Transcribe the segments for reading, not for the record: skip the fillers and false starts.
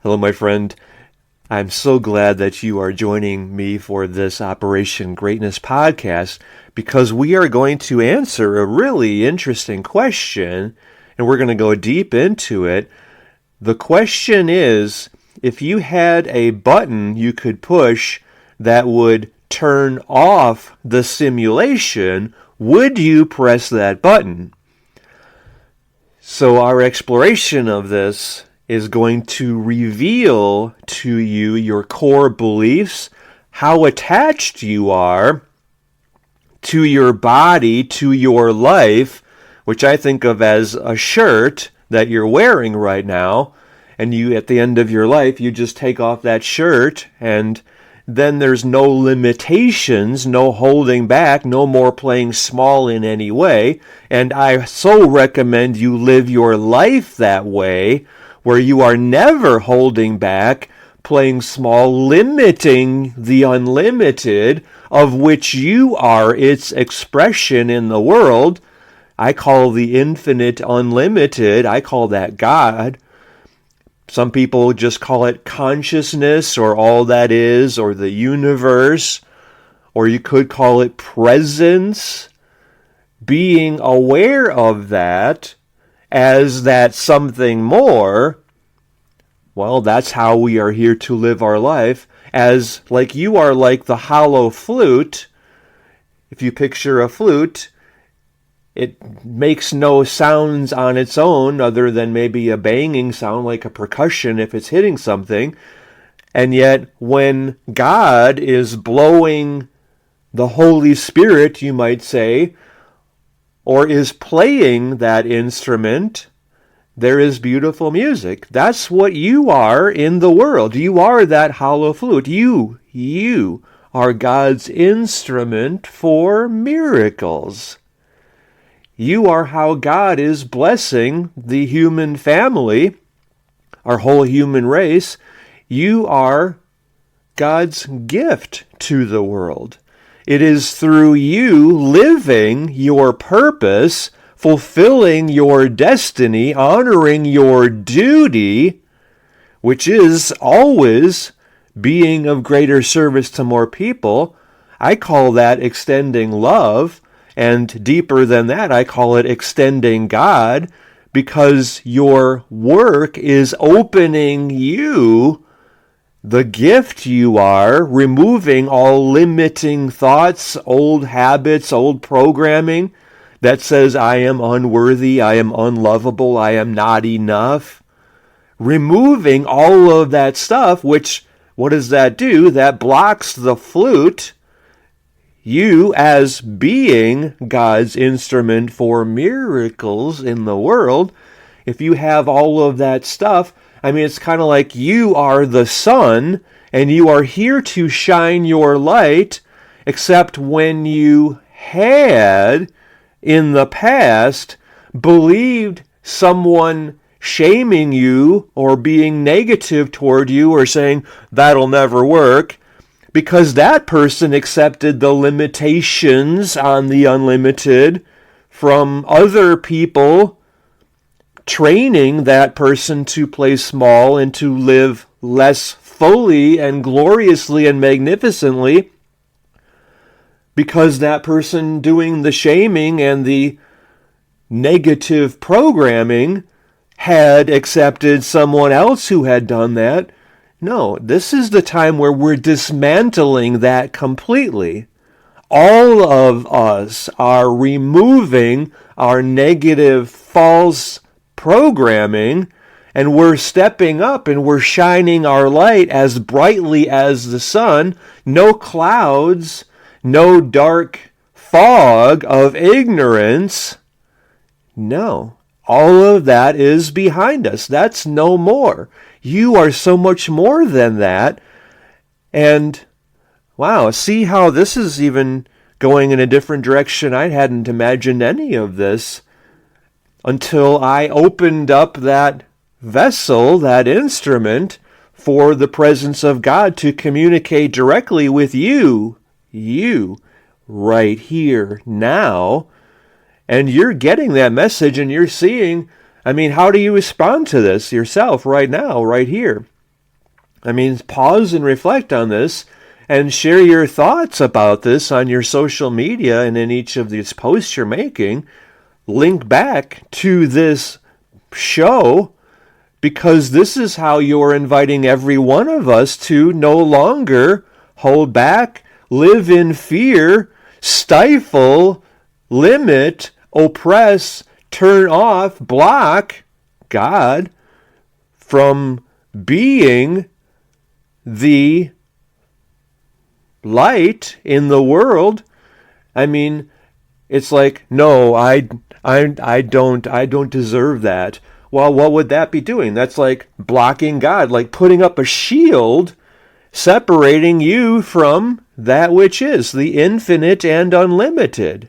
Hello, my friend. I'm so glad that you are joining me for this Operation Greatness podcast because we are going to answer a really interesting question and we're going to go deep into it. The question is, if you had a button you could push that would turn off the simulation, would you press that button? So our exploration of this is going to reveal to you your core beliefs, how attached you are to your body, to your life, which I think of as a shirt that you're wearing right now, and you, at the end of your life, you just take off that shirt, and then there's no limitations, no holding back, no more playing small in any way, and I so recommend you live your life that way, where you are never holding back, playing small, limiting the unlimited, of which you are its expression in the world. I call the infinite unlimited, I call that God. Some people just call it consciousness, or all that is, or the universe, or you could call it presence. Being aware of that as that something more, well, that's how we are here to live our life, as like you are like the hollow flute. If you picture a flute, it makes no sounds on its own other than maybe a banging sound like a percussion if it's hitting something. And yet when God is blowing the Holy Spirit, you might say, or is playing that instrument, there is beautiful music. That's what you are in the world. You are that hollow flute. You are God's instrument for miracles. You are how God is blessing the human family, our whole human race. You are God's gift to the world. It is through you living your purpose, fulfilling your destiny, honoring your duty, which is always being of greater service to more people. I call that extending love, and deeper than that, I call it extending God, because your work is opening you, the gift you are, removing all limiting thoughts, old habits, old programming that says I am unworthy, I am unlovable, I am not enough. Removing all of that stuff, which, what does that do? That blocks the flute. You, as being God's instrument for miracles in the world, if you have all of that stuff, I mean, it's kind of like you are the sun, and you are here to shine your light, except when you had, in the past, believed someone shaming you or being negative toward you or saying, that'll never work, because that person accepted the limitations on the unlimited from other people, training that person to play small and to live less fully and gloriously and magnificently, because that person doing the shaming and the negative programming had accepted someone else who had done that. No, this is the time where we're dismantling that completely. All of us are removing our negative, false programming, and we're stepping up and we're shining our light as brightly as the sun. No clouds, no dark fog of ignorance. No, all of that is behind us. That's no more. You are so much more than that. And wow, see how this is even going in a different direction. I hadn't imagined any of this until I opened up that vessel, that instrument, for the presence of God to communicate directly with you, right here, now. And you're getting that message and you're seeing, I mean, how do you respond to this yourself right now, right here? I mean, pause and reflect on this and share your thoughts about this on your social media and in each of these posts you're making. Link back to this show, because this is how you're inviting every one of us to no longer hold back, live in fear, stifle, limit, oppress, turn off, block God from being the light in the world. I mean, it's like, no, I don't deserve that. Well, what would that be doing? That's like blocking God, like putting up a shield separating you from that which is the infinite and unlimited.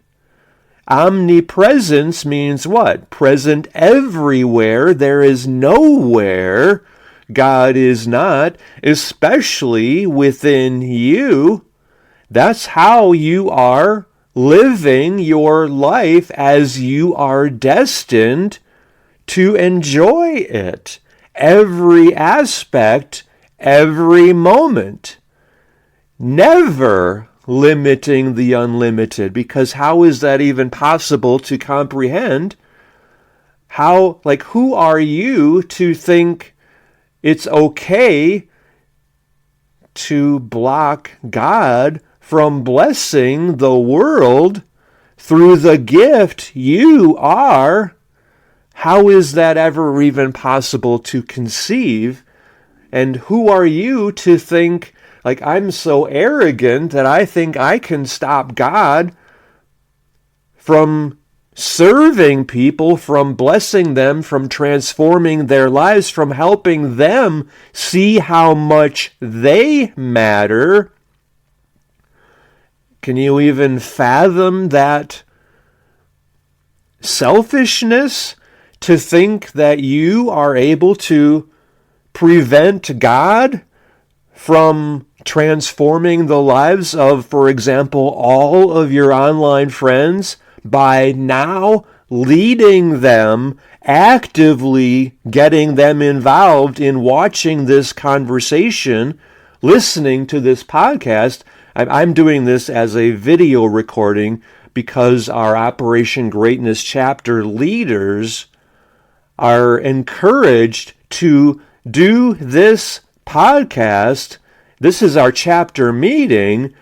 Omnipresence means what? Present everywhere. There is nowhere God is not, especially within you. That's how you are living your life, as you are destined to enjoy it. Every aspect, every moment. Never limiting the unlimited, because how is that even possible to comprehend? How, like, who are you to think it's okay to block God from blessing the world through the gift you are? How is that ever even possible to conceive? And who are you to think, like, I'm so arrogant that I think I can stop God from serving people, from blessing them, from transforming their lives, from helping them see how much they matter? Can you even fathom that selfishness, to think that you are able to prevent God from transforming the lives of, for example, all of your online friends by now leading them, actively getting them involved in watching this conversation, listening to this podcast? I'm doing this as a video recording because our Operation Greatness chapter leaders are encouraged to do this podcast. This is our chapter meeting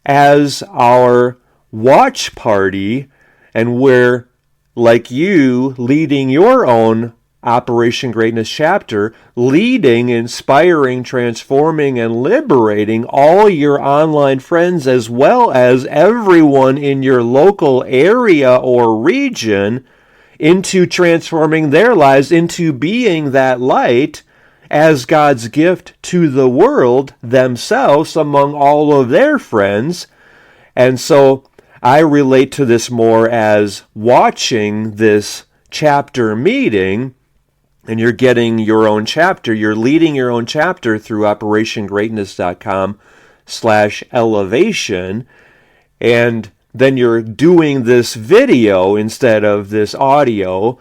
as our watch party, and we're, like you, leading your own Operation Greatness chapter, leading, inspiring, transforming, and liberating all your online friends, as well as everyone in your local area or region, into transforming their lives, into being that light as God's gift to the world themselves among all of their friends. And so I relate to this more as watching this chapter meeting, and you're getting your own chapter. You're leading your own chapter through operationgreatness.com/elevation, and then you're doing this video instead of this audio.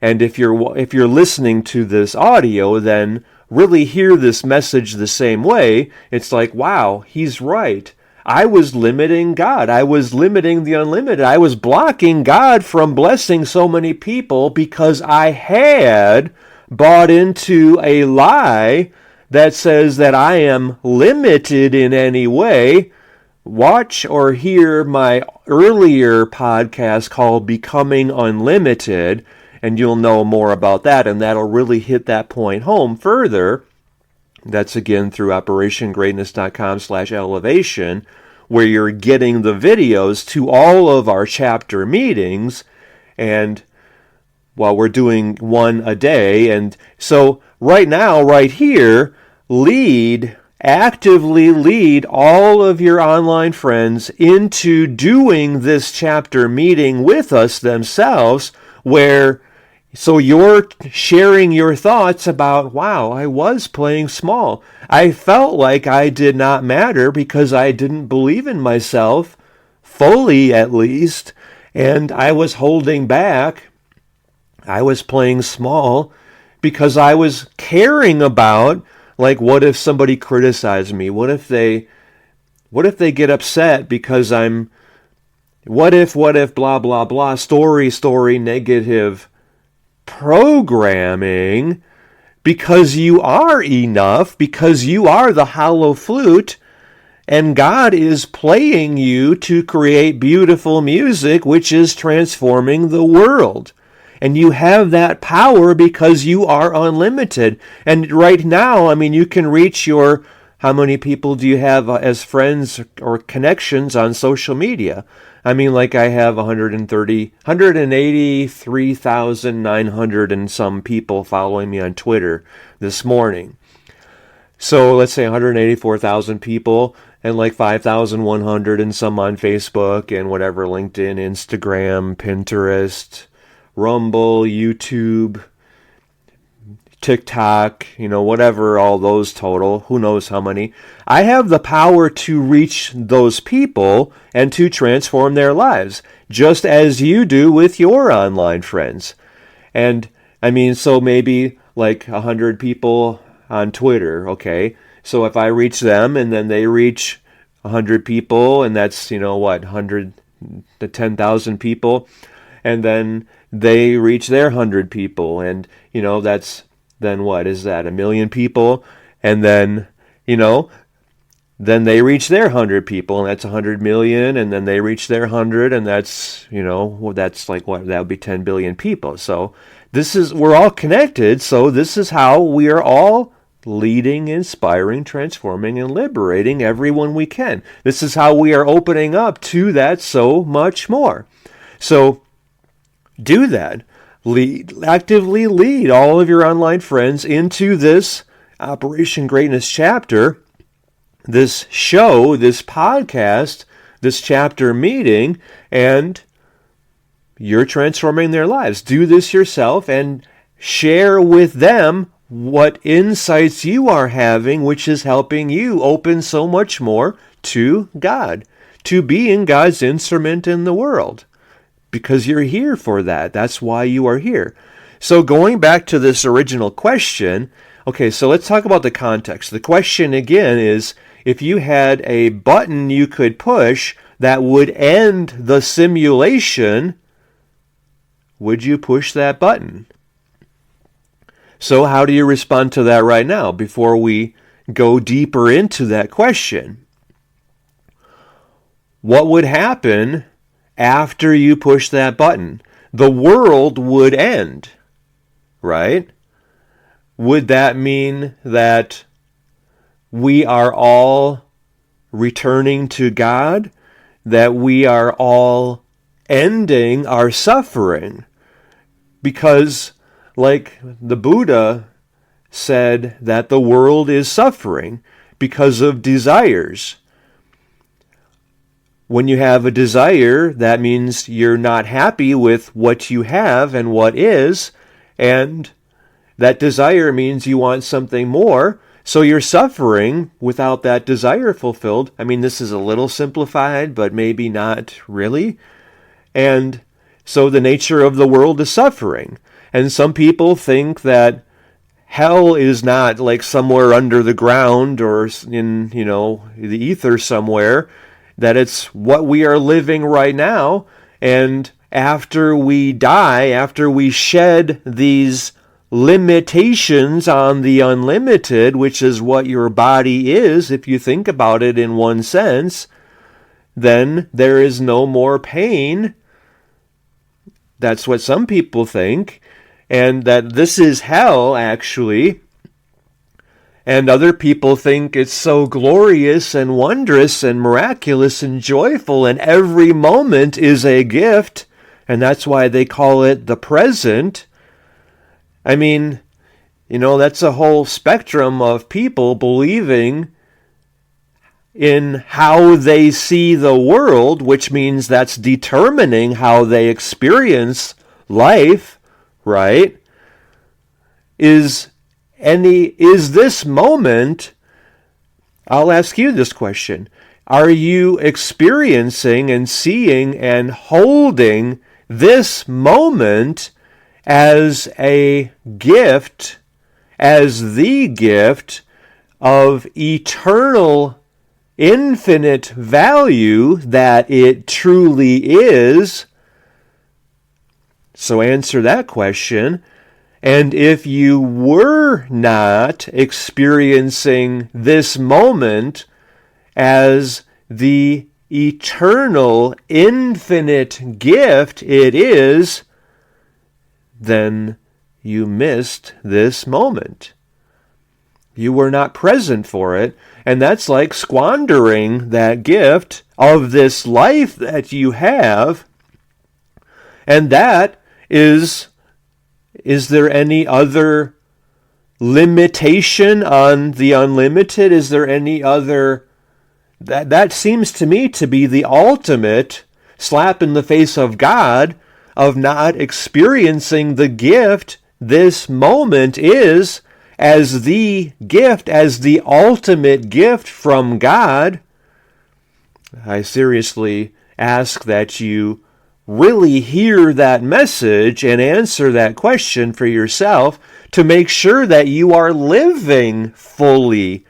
And if you're listening to this audio, then really hear this message the same way. It's like, wow, he's right. I was limiting God. I was limiting the unlimited. I was blocking God from blessing so many people because I had bought into a lie that says that I am limited in any way. Watch or hear my earlier podcast called Becoming Unlimited, and you'll know more about that, and that'll really hit that point home further. That's again through operationgreatness.com/elevation, where you're getting the videos to all of our chapter meetings, and while we're doing one a day. And so right now, right here, actively lead all of your online friends into doing this chapter meeting with us themselves, so you're sharing your thoughts about, wow, I was playing small. I felt like I did not matter because I didn't believe in myself, fully at least, and I was holding back. I was playing small because I was caring about Like, what if somebody criticized me? What if they get upset because what if, blah, blah, blah, story, negative programming, because you are enough, because you are the hollow flute, and God is playing you to create beautiful music, which is transforming the world. And you have that power because you are unlimited. And right now, I mean, you can reach how many people do you have as friends or connections on social media? I mean, like I have 183,900 and some people following me on Twitter this morning. So let's say 184,000 people and like 5,100 and some on Facebook and whatever, LinkedIn, Instagram, Pinterest, Rumble, YouTube, TikTok, whatever, all those total, who knows how many. I have the power to reach those people and to transform their lives, just as you do with your online friends. And I mean, so maybe like 100 people on Twitter, okay? So if I reach them and then they reach 100 people, and that's, 100 to 10,000 people, and then they reach their 100 people, and, that's, then what is that, 1 million people? And then, then they reach their 100 people, and that's 100 million, and then they reach their 100, and that's, that's like what, that would be 10 billion people. So we're all connected, so this is how we are all leading, inspiring, transforming, and liberating everyone we can. This is how we are opening up to that so much more. So do that. Actively lead all of your online friends into this Operation Greatness chapter, this show, this podcast, this chapter meeting, and you're transforming their lives. Do this yourself and share with them what insights you are having, which is helping you open so much more to God, to being God's instrument in the world. Because you're here for that. That's why you are here. So going back to this original question, okay, so let's talk about the context. The question again is, if you had a button you could push that would end the simulation, would you push that button? So how do you respond to that right now before we go deeper into that question? What would happen after you push that button? The world would end, right? Would that mean that we are all returning to God? That we are all ending our suffering? Because, like the Buddha said, that the world is suffering because of desires. When you have a desire, that means you're not happy with what you have and what is, and that desire means you want something more, so you're suffering without that desire fulfilled. I mean, this is a little simplified, but maybe not really. And so the nature of the world is suffering. And some people think that hell is not like somewhere under the ground or in, the ether somewhere, that it's what we are living right now, and after we die, after we shed these limitations on the unlimited, which is what your body is, if you think about it in one sense, then there is no more pain. That's what some people think, and that this is hell, actually. And other people think it's so glorious and wondrous and miraculous and joyful, and every moment is a gift, and that's why they call it the present. I mean, that's a whole spectrum of people believing in how they see the world, which means that's determining how they experience life, right? Is this moment, I'll ask you this question, are you experiencing and seeing and holding this moment as a gift, as the gift of eternal, infinite value that it truly is? So answer that question. And if you were not experiencing this moment as the eternal, infinite gift it is, then you missed this moment. You were not present for it, and that's like squandering that gift of this life that you have. And that is there any other limitation on the unlimited? Is there any other? That seems to me to be the ultimate slap in the face of God, of not experiencing the gift this moment is as the gift, as the ultimate gift from God. I seriously ask that you really hear that message and answer that question for yourself to make sure that you are living fully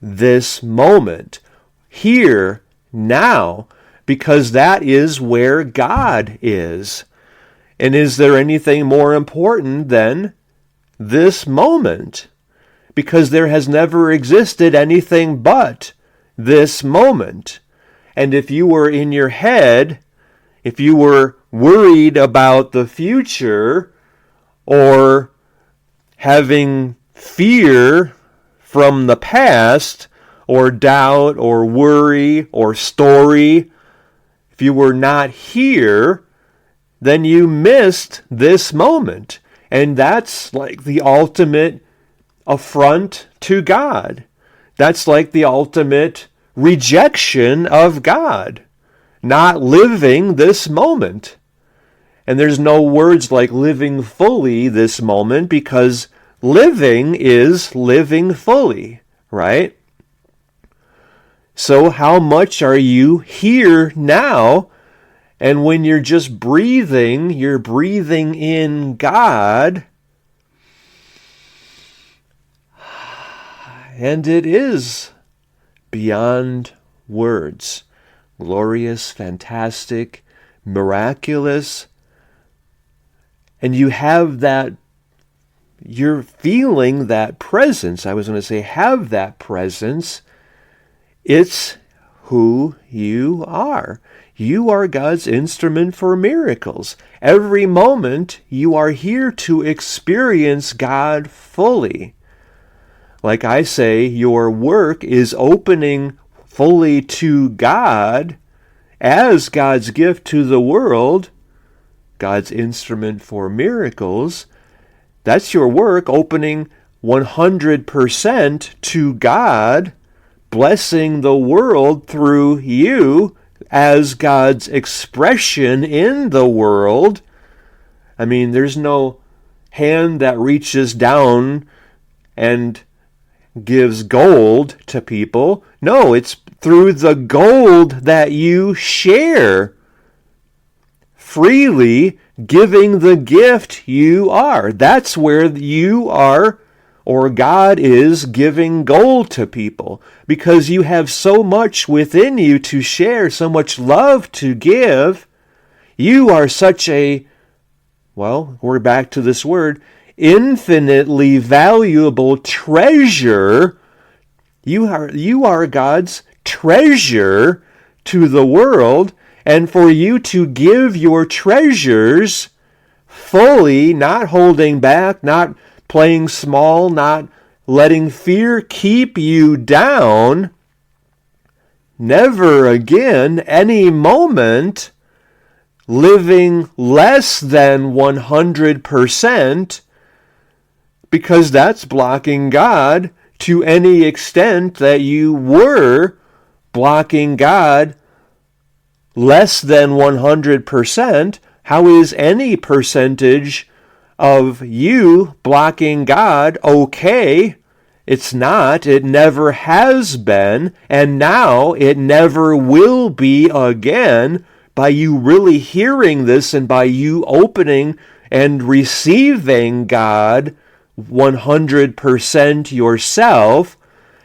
this moment, here, now, because that is where God is. And is there anything more important than this moment? Because there has never existed anything but this moment. And if you were in your head, if you were worried about the future or having fear from the past or doubt or worry or story, if you were not here, then you missed this moment. And that's like the ultimate affront to God. That's like the ultimate rejection of God. Not living this moment. And there's no words like living fully this moment, because living is living fully, right? So how much are you here now? And when you're just breathing, you're breathing in God. And it is beyond words. Glorious, fantastic, miraculous. And you have that, you're feeling that presence. I was going to say have that presence. It's who you are. You are God's instrument for miracles. Every moment you are here to experience God fully. Like I say, your work is opening fully to God as God's gift to the world, God's instrument for miracles. That's your work, opening 100% to God, blessing the world through you as God's expression in the world. I mean, there's no hand that reaches down and gives gold to people. No, it's through the gold that you share, freely giving the gift you are. That's where you are, or God is giving gold to people, because you have so much within you to share, so much love to give. You are such a, well, we're back to this word, infinitely valuable treasure. You are God's treasure to the world, and for you to give your treasures fully, not holding back, not playing small, not letting fear keep you down, never again, any moment, living less than 100%, because that's blocking God to any extent that you were blocking God less than 100%. How is any percentage of you blocking God okay? It's not. It never has been, and now it never will be again, by you really hearing this and by you opening and receiving God 100% yourself.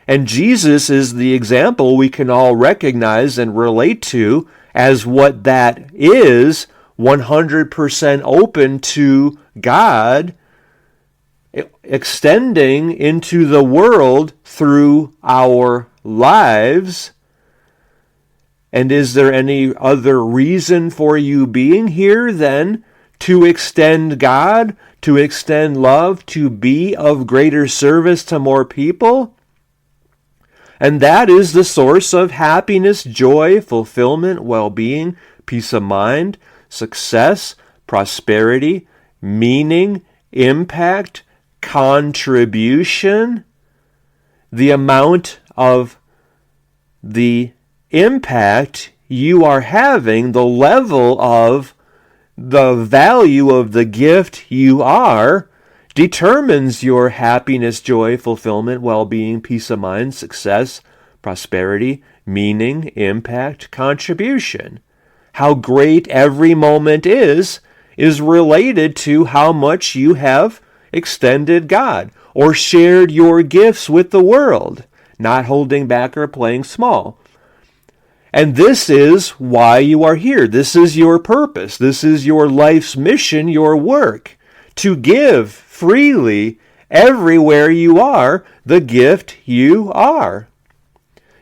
And Jesus is the example we can all recognize and relate to as what that is, 100% open to God, extending into the world through our lives. And is there any other reason for you being here than to extend God, to extend love, to be of greater service to more people? And that is the source of happiness, joy, fulfillment, well-being, peace of mind, success, prosperity, meaning, impact, contribution. The amount of the impact you are having, the level of the value of the gift you are, determines your happiness, joy, fulfillment, well-being, peace of mind, success, prosperity, meaning, impact, contribution. How great every moment is related to how much you have extended God or shared your gifts with the world, not holding back or playing small. And this is why you are here. This is your purpose. This is your life's mission, your work, to give freely everywhere you are the gift you are.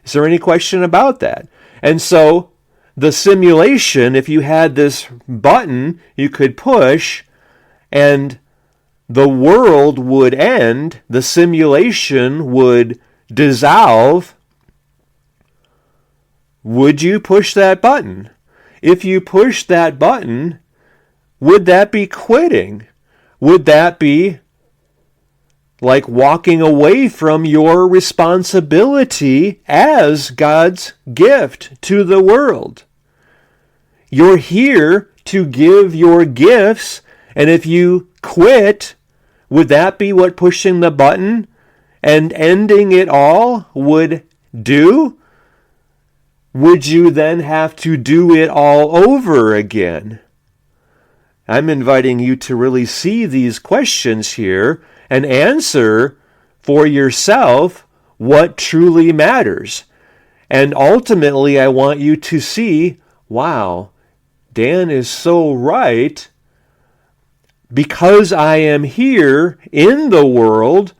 Is there any question about that? And so the simulation, if you had this button you could push and the world would end, the simulation would dissolve, would you push that button? If you push that button, would that be quitting? Would that be like walking away from your responsibility as God's gift to the world? You're here to give your gifts, and if you quit, would that be what pushing the button and ending it all would do? Would you then have to do it all over again? I'm inviting you to really see these questions here and answer for yourself what truly matters. And ultimately, I want you to see, wow, Dan is so right. Because I am here in the world,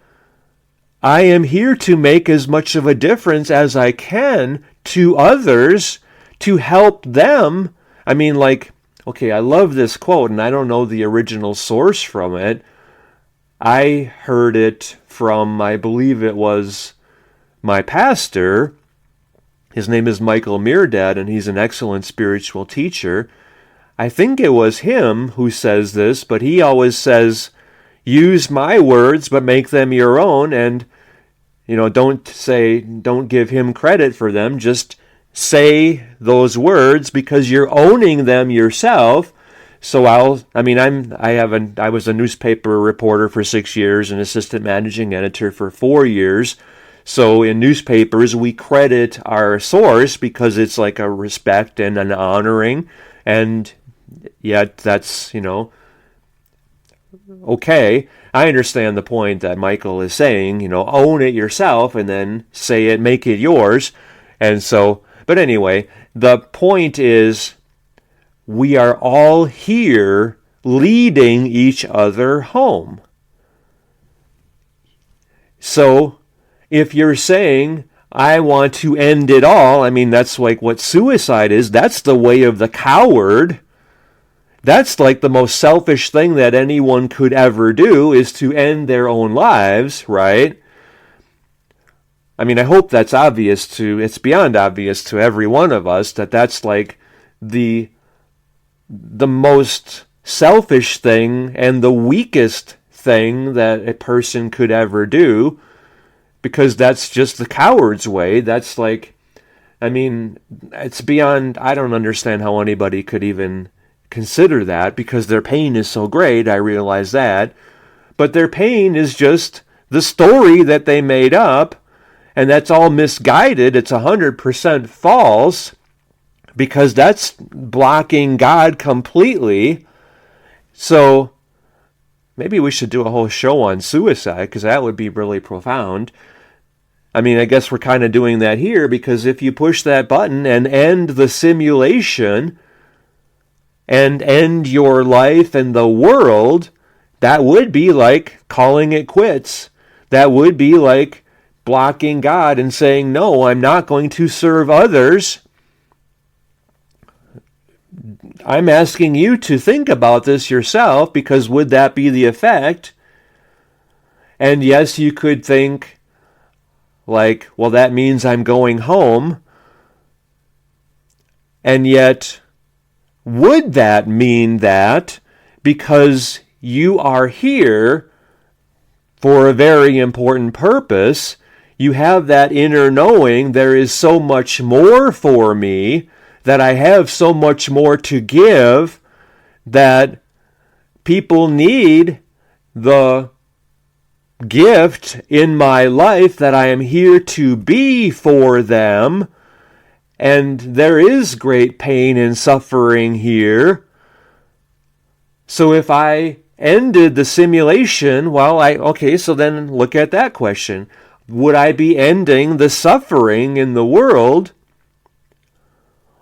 I am here to make as much of a difference as I can to others, to help them. I mean, like, okay, I love this quote, and I don't know the original source from it. I heard it from, I believe it was my pastor. His name is Michael Meerdad, and he's an excellent spiritual teacher. I think it was him who says this, but he always says, use my words, but make them your own, and don't give him credit for them. Just say those words because you're owning them yourself. So I was a newspaper reporter for 6 years, an assistant managing editor for 4 years. So in newspapers, we credit our source because it's like a respect and an honoring, and yet that's, okay. I understand the point that Michael is saying, own it yourself and then say it, make it yours. And so, but anyway, the point is we are all here leading each other home. So if you're saying, I want to end it all, I mean, that's like what suicide is. That's the way of the coward. That's like the most selfish thing that anyone could ever do, is to end their own lives, right? I mean, I hope that's it's beyond obvious to every one of us that that's like the most selfish thing and the weakest thing that a person could ever do, because that's just the coward's way. That's like, I mean, it's beyond, I don't understand how anybody could even consider that, because their pain is so great. I realize that, but their pain is just the story that they made up, and that's all misguided. It's 100% false, because that's blocking God completely. So maybe we should do a whole show on suicide, because that would be really profound. I mean, I guess we're kind of doing that here, because if you push that button and end the simulation and end your life and the world, that would be like calling it quits. That would be like blocking God and saying, no, I'm not going to serve others. I'm asking you to think about this yourself, because would that be the effect? And yes, you could think like, well, that means I'm going home. And yet, would that mean that because you are here for a very important purpose, you have that inner knowing there is so much more for me, that I have so much more to give, that people need the gift in my life, that I am here to be for them, and there is great pain and suffering here. So if I ended the simulation, so then look at that question. Would I be ending the suffering in the world?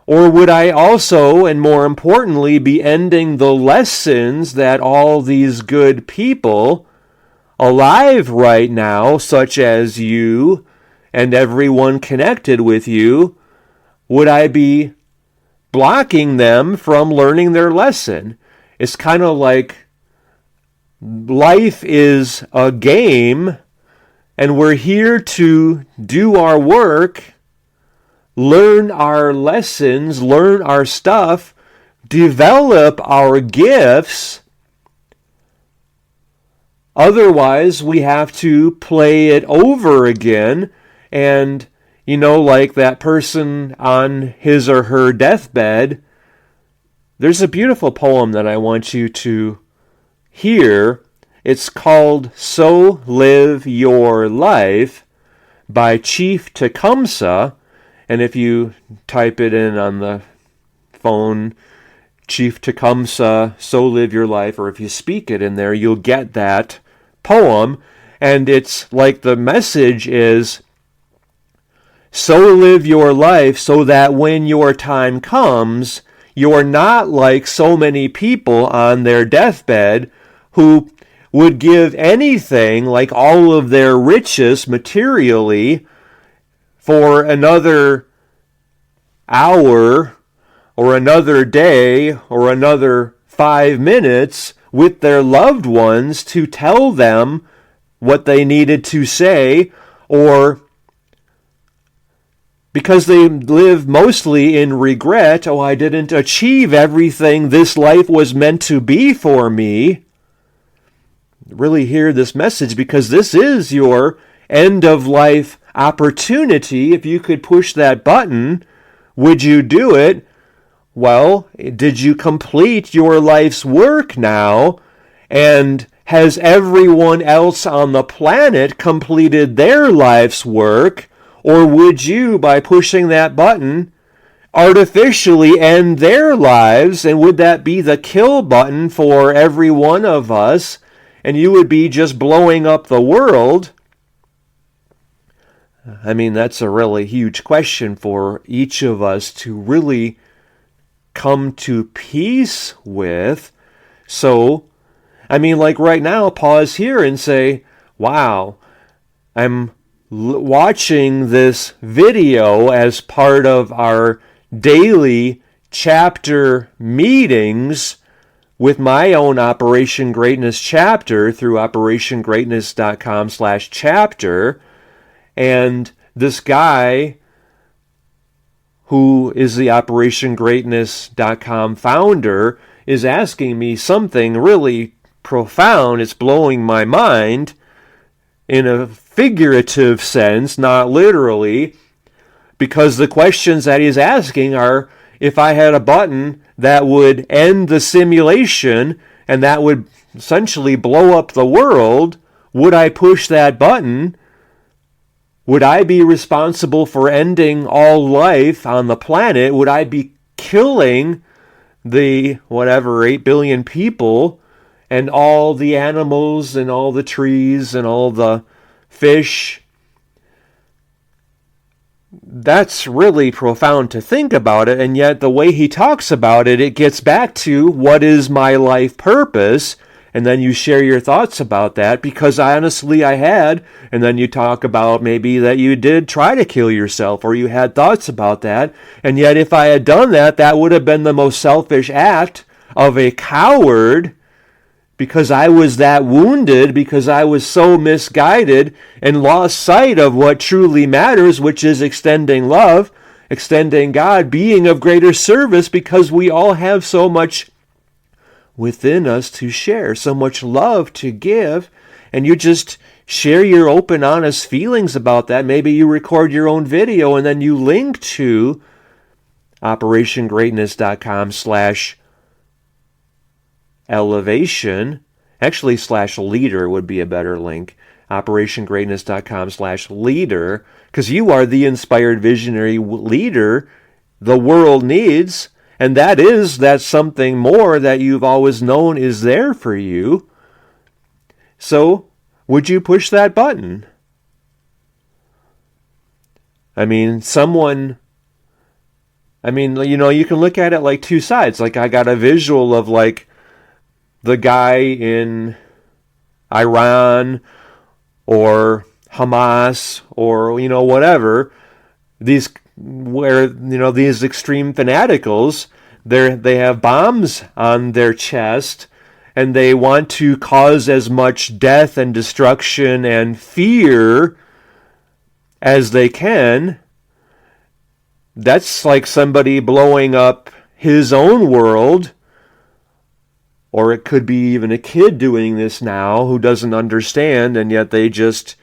Or would I also, and more importantly, be ending the lessons that all these good people alive right now, such as you and everyone connected with you, would I be blocking them from learning their lesson? It's kind of like life is a game, and we're here to do our work, learn our lessons, learn our stuff, develop our gifts. Otherwise, we have to play it over again. And, like that person on his or her deathbed, there's a beautiful poem that I want you to hear. It's called So Live Your Life by Chief Tecumseh. And if you type it in on the phone, Chief Tecumseh, So Live Your Life, or if you speak it in there, you'll get that poem. And it's like the message is, so live your life so that when your time comes, you're not like so many people on their deathbed who would give anything, like all of their riches materially, for another hour or another day or another 5 minutes with their loved ones to tell them what they needed to say, or because they live mostly in regret, I didn't achieve everything this life was meant to be for me. Really hear this message, because this is your end of life opportunity. If you could push that button, would you do it? Well, did you complete your life's work now? And has everyone else on the planet completed their life's work? Or would you, by pushing that button, artificially end their lives? And would that be the kill button for every one of us? And you would be just blowing up the world? I mean, that's a really huge question for each of us to really come to peace with. So, I mean, like right now, pause here and say, wow, I'm watching this video as part of our daily chapter meetings with my own Operation Greatness chapter through operationgreatness.com/chapter. And this guy who is the operationgreatness.com founder is asking me something really profound. It's blowing my mind in a figurative sense, not literally, because the questions that he's asking are, if I had a button that would end the simulation and that would essentially blow up the world, would I push that button? Would I be responsible for ending all life on the planet? Would I be killing the 8 billion people and all the animals and all the trees and all the fish that's really profound to think about it, and yet the way he talks about it, it gets back to what is my life purpose, and then you share your thoughts about that, because honestly I had, and then you talk about maybe that you did try to kill yourself, or you had thoughts about that, and yet if I had done that, that would have been the most selfish act of a coward, because I was that wounded, because I was so misguided and lost sight of what truly matters, which is extending love, extending God, being of greater service, because we all have so much within us to share, so much love to give, and you just share your open, honest feelings about that. Maybe you record your own video and then you link to operationgreatness.com/elevation. Actually, /leader would be a better link. operationgreatness.com/leader, because you are the inspired visionary leader the world needs, and that's something more that you've always known is there for you. So, would you push that button? I mean, you can look at it like two sides. Like, I got a visual of like the guy in Iran or Hamas or, whatever, these extreme fanaticals, they have bombs on their chest and they want to cause as much death and destruction and fear as they can. That's like somebody blowing up his own world. Or it could be even a kid doing this now who doesn't understand, and yet they just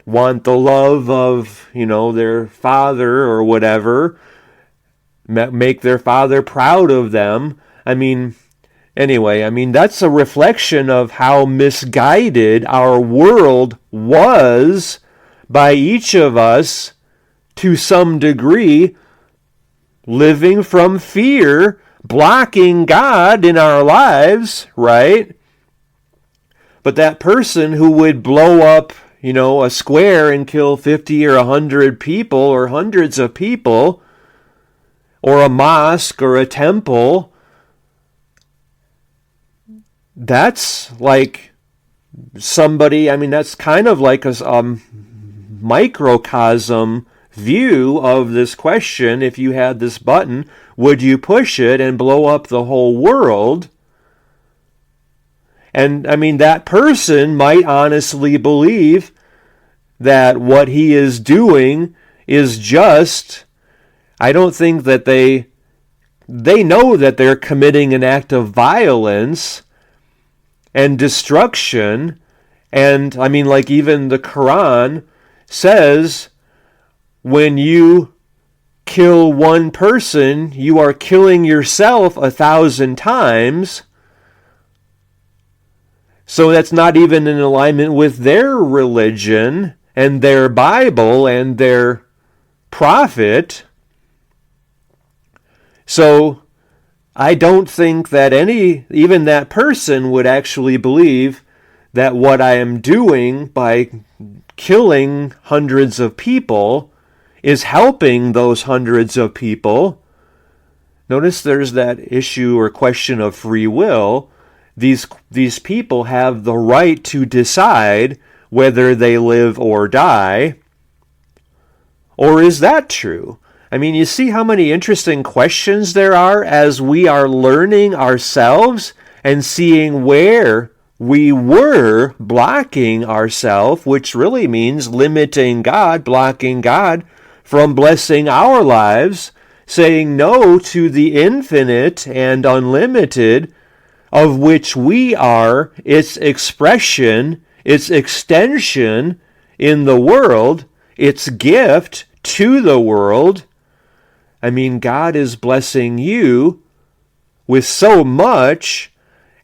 want the love of, their father or whatever, make their father proud of them. Anyway, that's a reflection of how misguided our world was by each of us to some degree, living from fear, blocking God in our lives, right? But that person who would blow up, a square and kill 50 or 100 people or hundreds of people, or a mosque or a temple, that's like somebody, that's kind of like a microcosm view of this question. If you had this button, would you push it and blow up the whole world? And that person might honestly believe that what he is doing is just, I don't think that they know that they're committing an act of violence and destruction. And like even the Quran says, when you kill one person, you are killing yourself 1,000 times. So that's not even in alignment with their religion and their Bible and their prophet. So I don't think that even that person would actually believe that what I am doing by killing hundreds of people is helping those hundreds of people. Notice there's that issue or question of free will. These people have the right to decide whether they live or die. Or is that true? You see how many interesting questions there are as we are learning ourselves and seeing where we were blocking ourselves, which really means limiting God, blocking God from blessing our lives, saying no to the infinite and unlimited, of which we are its expression, its extension in the world, its gift to the world. God is blessing you with so much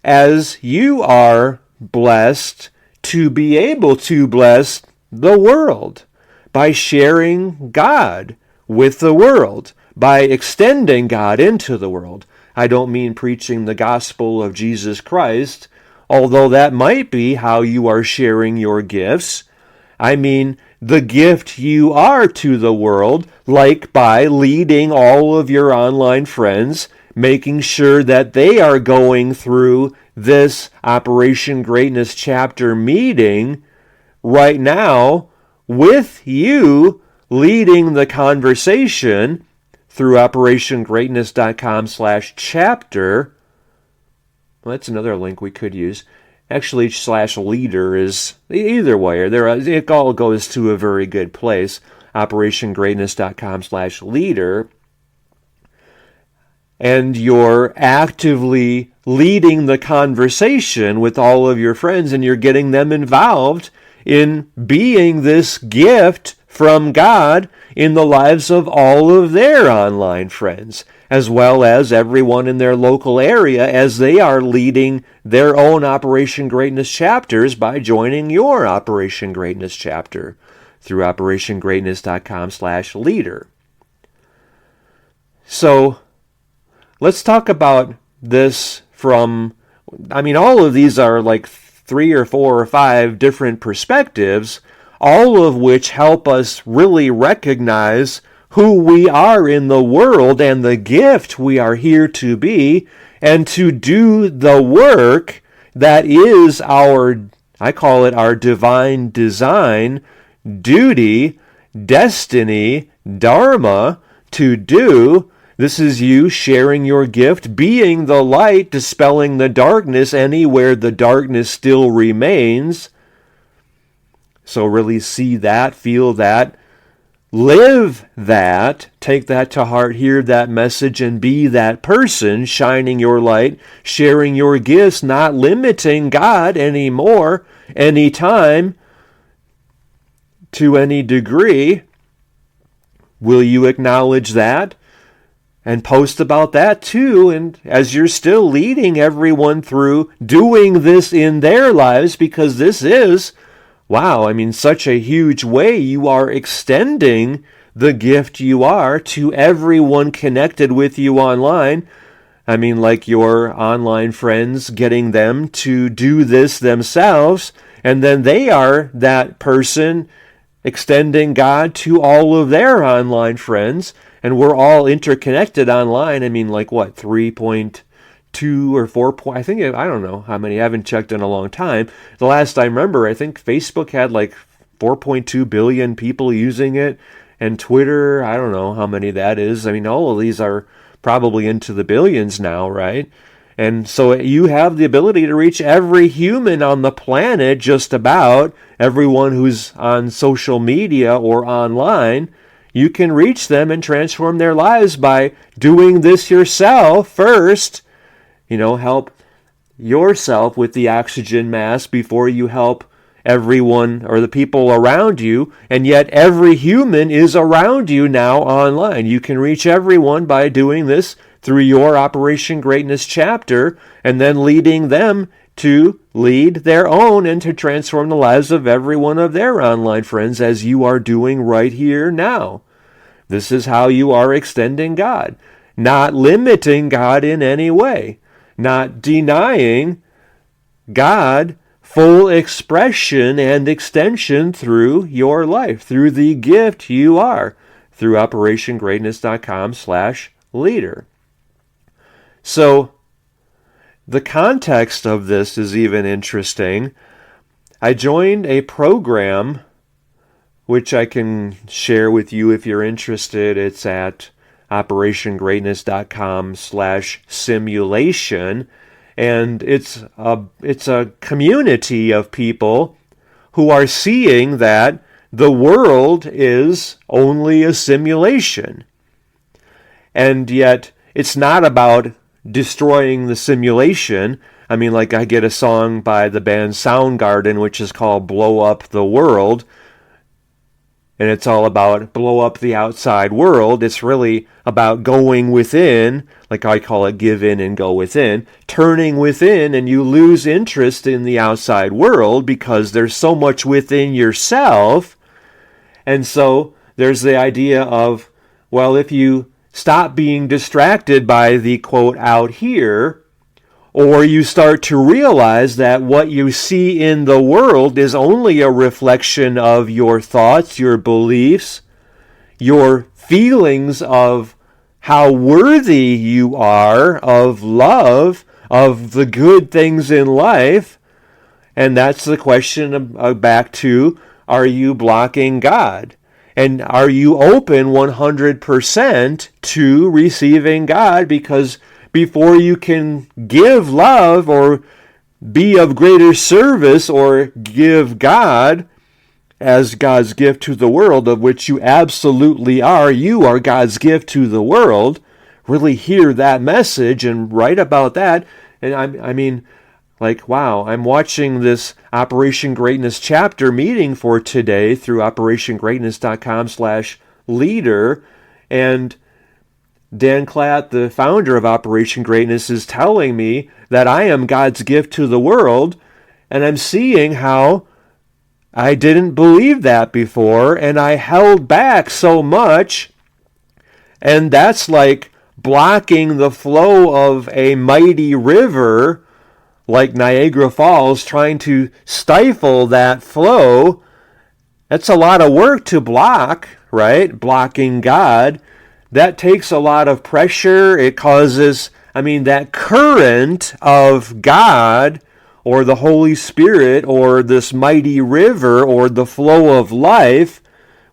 as you are blessed to be able to bless the world by sharing God with the world, by extending God into the world. I don't mean preaching the gospel of Jesus Christ, although that might be how you are sharing your gifts. I mean the gift you are to the world, like by leading all of your online friends, making sure that they are going through this Operation Greatness chapter meeting right now with you, leading the conversation through operationgreatness.com/chapter. Well, that's another link we could use. Actually, /leader is either way. It all goes to a very good place. operationgreatness.com/leader. And you're actively leading the conversation with all of your friends, and you're getting them involved in being this gift from God in the lives of all of their online friends, as well as everyone in their local area as they are leading their own Operation Greatness chapters by joining your Operation Greatness chapter through operationgreatness.com/leader. So let's talk about this from, all of these are like 3 or 4 or 5 different perspectives, all of which help us really recognize who we are in the world and the gift we are here to be, and to do the work that is I call it our divine design, duty, destiny, dharma to do. This is you sharing your gift, being the light, dispelling the darkness anywhere the darkness still remains. So really see that, feel that, live that, take that to heart, hear that message, and be that person, shining your light, sharing your gifts, not limiting God anymore, anytime, to any degree. Will you acknowledge that? And post about that too, and as you're still leading everyone through doing this in their lives, because this is, such a huge way you are extending the gift you are to everyone connected with you online. Like your online friends, getting them to do this themselves, and then they are that person extending God to all of their online friends. And we're all interconnected online. 3.2 or 4. I don't know how many. I haven't checked in a long time. The last I remember, I think Facebook had 4.2 billion people using it. And Twitter, I don't know how many that is. All of these are probably into the billions now, right? And so you have the ability to reach every human on the planet, just about everyone who's on social media or online. You can reach them and transform their lives by doing this yourself first. Help yourself with the oxygen mask before you help everyone or the people around you. And yet every human is around you now online. You can reach everyone by doing this through your Operation Greatness chapter, and then leading them to lead their own and to transform the lives of every one of their online friends, as you are doing right here now. This is how you are extending God, not limiting God in any way, not denying God full expression and extension through your life, through the gift you are, through operationgreatness.com/leader. So the context of this is even interesting. I joined a program which I can share with you if you're interested. It's at operationgreatness.com/simulation. And it's a community of people who are seeing that the world is only a simulation. And yet it's not about destroying the simulation. I get a song by the band Soundgarden, which is called Blow Up the World. And it's all about blow up the outside world. It's really about going within, like I call it, give in and go within, turning within, and you lose interest in the outside world because there's so much within yourself. And so there's the idea of, if you stop being distracted by the quote out here, or you start to realize that what you see in the world is only a reflection of your thoughts, your beliefs, your feelings of how worthy you are of love, of the good things in life. And that's the question back to, are you blocking God? And are you open 100% to receiving God? Because before you can give love or be of greater service or give God as God's gift to the world, of which you absolutely are, you are God's gift to the world, really hear that message and write about that. And I mean, like, wow, I'm watching this Operation Greatness chapter meeting for today through OperationGreatness.com/leader. And Dan Klatt, the founder of Operation Greatness, is telling me that I am God's gift to the world. And I'm seeing how I didn't believe that before, and I held back so much. And that's like blocking the flow of a mighty river like Niagara Falls, trying to stifle that flow. That's a lot of work to block, right? Blocking God. That takes a lot of pressure. It causes, that current of God or the Holy Spirit or this mighty river or the flow of life,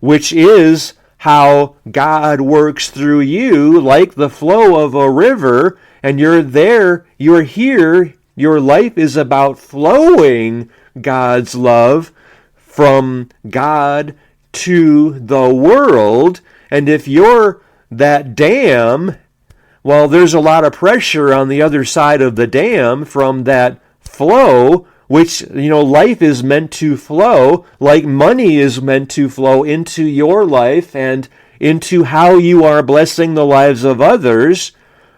which is how God works through you, like the flow of a river, and you're there, you're here. Your life is about flowing God's love from God to the world. And if you're that dam, well, there's a lot of pressure on the other side of the dam from that flow, which, life is meant to flow, like money is meant to flow into your life and into how you are blessing the lives of others,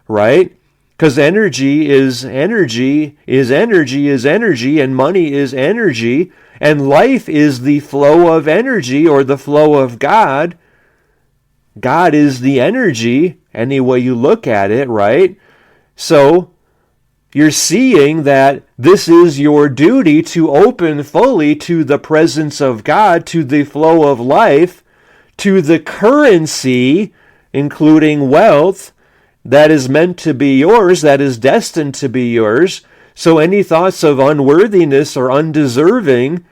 right? Because energy is energy, is energy, is energy, and money is energy, and life is the flow of energy or the flow of God. God is the energy, any way you look at it, right? So you're seeing that this is your duty to open fully to the presence of God, to the flow of life, to the currency, including wealth, that is meant to be yours, that is destined to be yours. So any thoughts of unworthiness or undeserving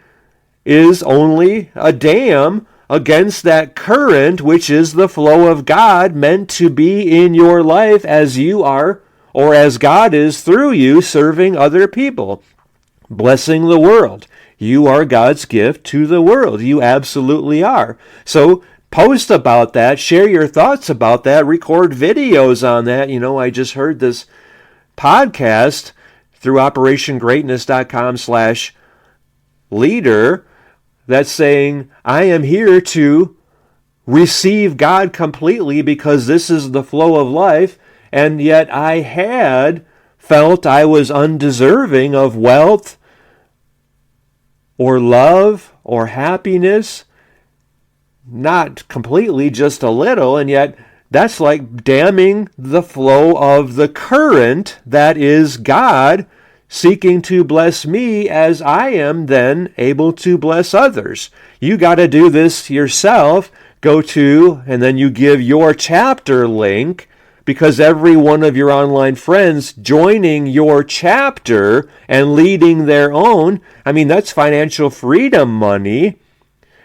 is only a dam against that current, which is the flow of God meant to be in your life as you are, or as God is through you, serving other people, blessing the world. You are God's gift to the world. You absolutely are. So post about that, share your thoughts about that, record videos on that. I just heard this podcast through OperationGreatness.com/leader that's saying, I am here to receive God completely because this is the flow of life, and yet I had felt I was undeserving of wealth or love or happiness. Not completely, just a little, and yet that's like damming the flow of the current that is God seeking to bless me as I am then able to bless others. You got to do this yourself. Go to, and then you give your chapter link, because every one of your online friends joining your chapter and leading their own, that's financial freedom money.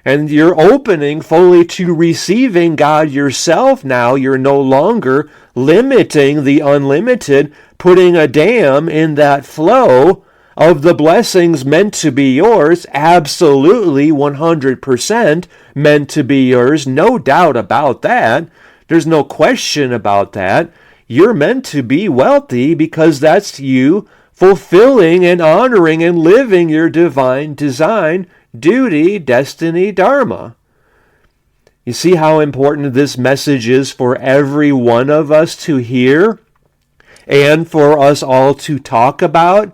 And you're opening fully to receiving God yourself now. You're no longer limiting the unlimited, putting a dam in that flow of the blessings meant to be yours, absolutely 100% meant to be yours, no doubt about that. There's no question about that. You're meant to be wealthy because that's you fulfilling and honoring and living your divine design, duty, destiny, dharma. You see how important this message is for every one of us to hear and for us all to talk about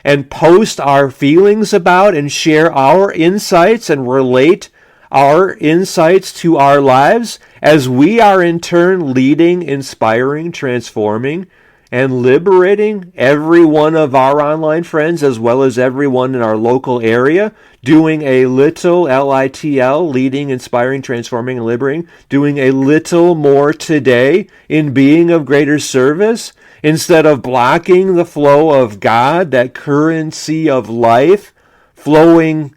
and post our feelings about and share our insights and relate our insights to our lives as we are in turn leading, inspiring, transforming, and liberating every one of our online friends as well as everyone in our local area, doing a little LITL, leading, inspiring, transforming, and liberating, doing a little more today in being of greater service instead of blocking the flow of God, that currency of life flowing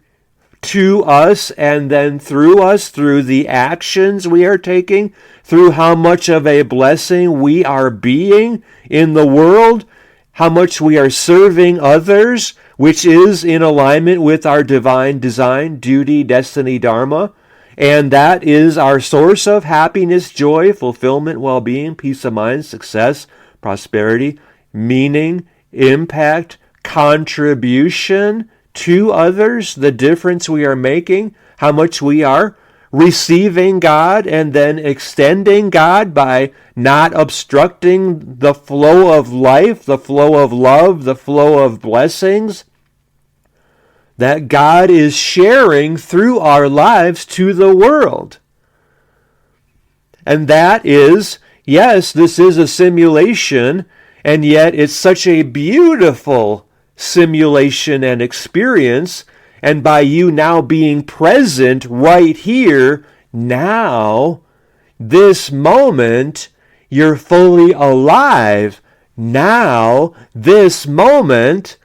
to us and then through us, through the actions we are taking, through how much of a blessing we are being in the world, how much we are serving others, which is in alignment with our divine design, duty, destiny, dharma. And that is our source of happiness, joy, fulfillment, well-being, peace of mind, success, prosperity, meaning, impact, contribution to others, the difference we are making, how much we are receiving God and then extending God by not obstructing the flow of life, the flow of love, the flow of blessings that God is sharing through our lives to the world. And that is, yes, this is a simulation, and yet it's such a beautiful simulation and experience, and by you now being present right here, now, this moment, you're fully alive. Now, this moment,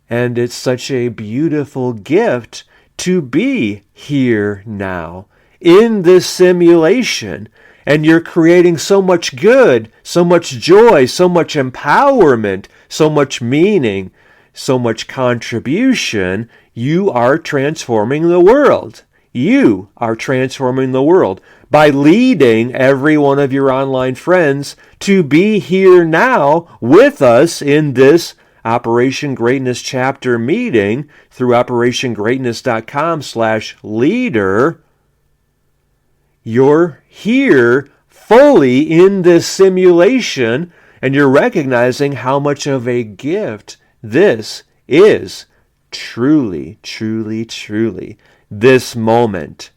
and it's such a beautiful gift to be here now in this simulation. And you're creating so much good, so much joy, so much empowerment, so much meaning, so much contribution. You are transforming the world. You are transforming the world by leading every one of your online friends to be here now with us in this Operation Greatness chapter meeting through operationgreatness.com/leader. You're here fully in this simulation, and you're recognizing how much of a gift this is. Truly, truly, truly, this moment.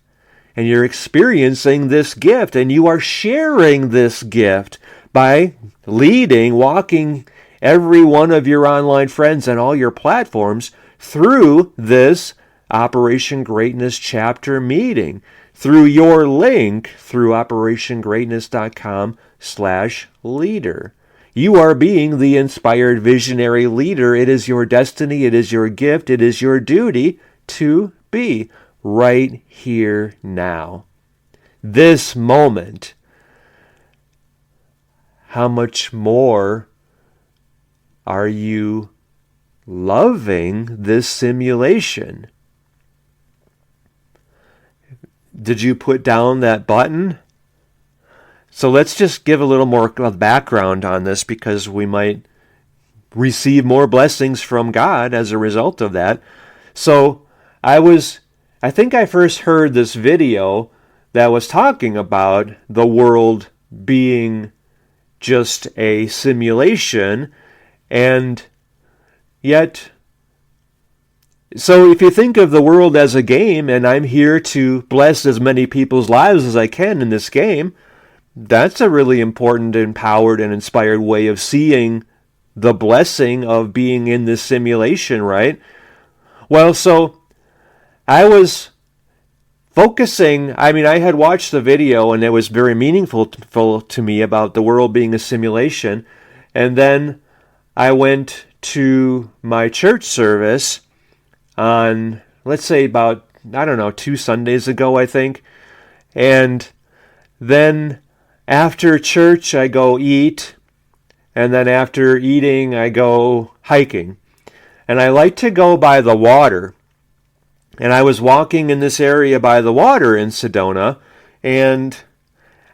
And you're experiencing this gift, and you are sharing this gift by leading, walking every one of your online friends and all your platforms through this Operation Greatness chapter meeting, through your link through operationgreatness.com/leader. You are being the inspired visionary leader. It is your destiny, it is your gift, it is your duty to be right here now. This moment. How much more are you loving this simulation? Did you put down that button? So let's just give a little more background on this, because we might receive more blessings from God as a result of that. So I think I first heard this video that was talking about the world being just a simulation, and yet, so if you think of the world as a game, and I'm here to bless as many people's lives as I can in this game, that's a really important, empowered, and inspired way of seeing the blessing of being in this simulation, right? Well, so I was focusing, I had watched the video, and it was very meaningful to me about the world being a simulation, and then I went to my church service on, let's say about, 2 Sundays ago, I think. And then after church, I go eat. And then after eating, I go hiking. And I like to go by the water. And I was walking in this area by the water in Sedona. And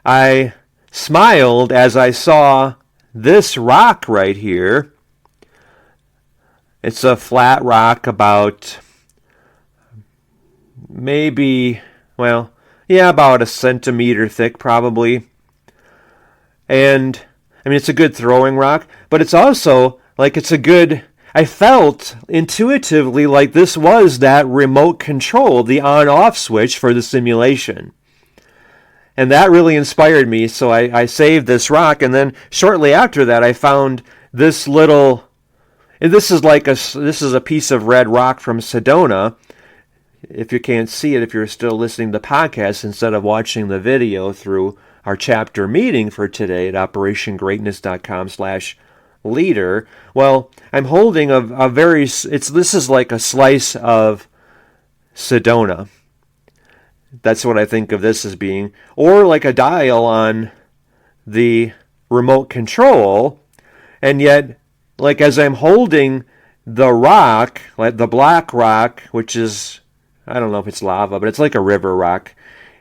I smiled as I saw this rock right here. It's a flat rock about about a centimeter thick probably. And it's a good throwing rock, but it's also I felt intuitively like this was that remote control, the on-off switch for the simulation. And that really inspired me, so I saved this rock, and then shortly after that I found this little, this is a piece of red rock from Sedona. If you can't see it, if you're still listening to the podcast instead of watching the video through our chapter meeting for today at operationgreatness.com/leader, well, I'm holding this is like a slice of Sedona. That's what I think of this as being. Or like a dial on the remote control. And yet, like as I'm holding the rock, like the black rock, which is, I don't know if it's lava, but it's like a river rock.